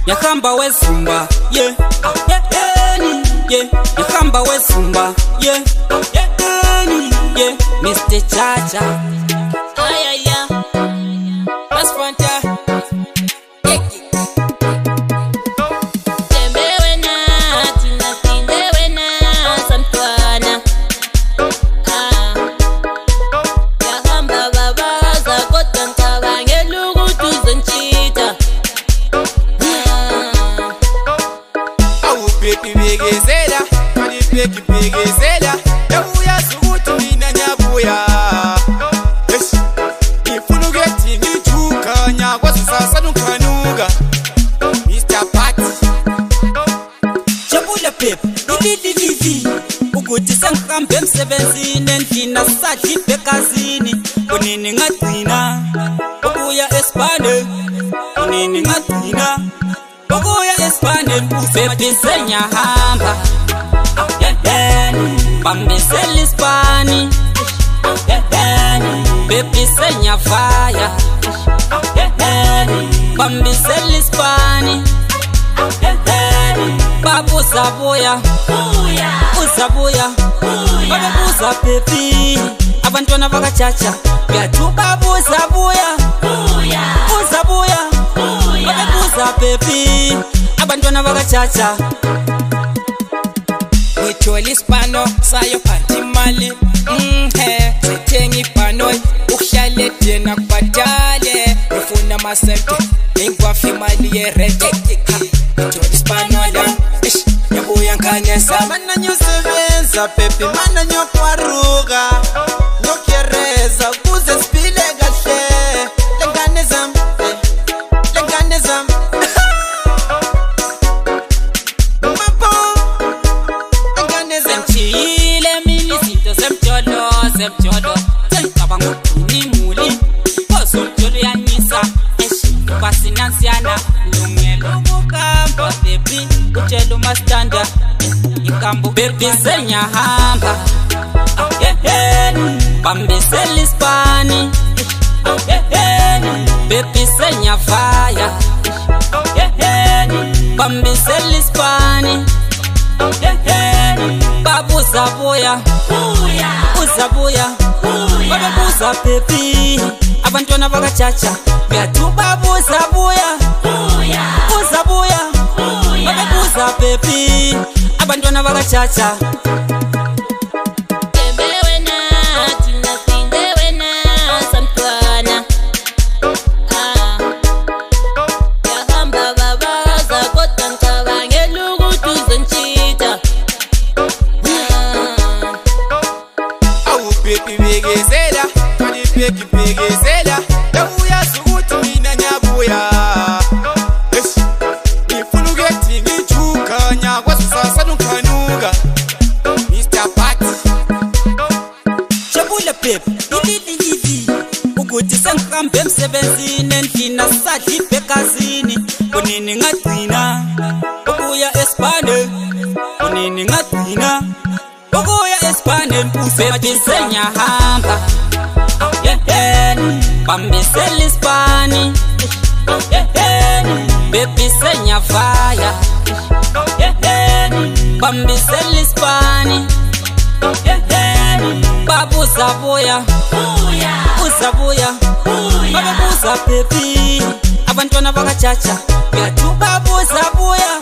Yakamba wezumba, yeah, yeah, yakamba wezumba, yeah, yeah, Mr. Chacha. Yeah. That's frontier. Pegezela, mani pegezela, yabuya sukuti mina nyabuya. Yes, ifunu geti ngijuka nyakwa sasa nukanuga. Mr. Party, Jabula pep, lili, ukuthi sengihambe emsebenzini endlini asadli bekazini. Kunini ngagcina ukuya esibane, kunini ngagcina ukuya esibane. Baby senyahamba, bambisela isibani, baby senyafaya, bambisela isibani. Babu zabuya, uzabuya, babuza baby, abantwana bakachacha, yathi babu zabuya, uzabuya, babuza baby, abantwana bakachacha. Ngithola isipano sayo phansi imali, sithenga ibhano ukuhlala edena kubhadale, ngifuna amasente ngikwafa imali yerent. Ngithola isipano la yabuya ngikhanyisa mana nyosebenza baby, mana nyokwaruka, nyokyereza kuze siphile kahle. Lengane zami, lengane zami. Semchile mini izinto semjolo sengicabanga ukugcina imuli ozomjolo yanyisa basinansiana lungelo ukuhamba baby utshela umastanda ikambo baby senyahamba bambisela isibani baby senyafaya bambisela isibani. Babu zabuya, uzabuya, babuza baby, abantwana bakachacha, yathi babu zabuya, uzabuya, babuza baby, abantwana bakachacha. Pegezela, mani pegezela, yabuya sukuti mina nyabuya. Yes, ifunu geti ngijuka nyakwa sasa nukanuga. Mr. Party, Jabula pep, lili, ukuthi sengihambe emsebenzini endlini asadli bekazini. Kunini ngagcina ukuya esibane, kunini ngagcina ukuya esibane. Baby senyahamba, bambisela isibani, baby senyafaya, bambisela isibani. Babu zabuya, uzabuya, babuza baby, abantwana bakachacha, yathi babu zabuya,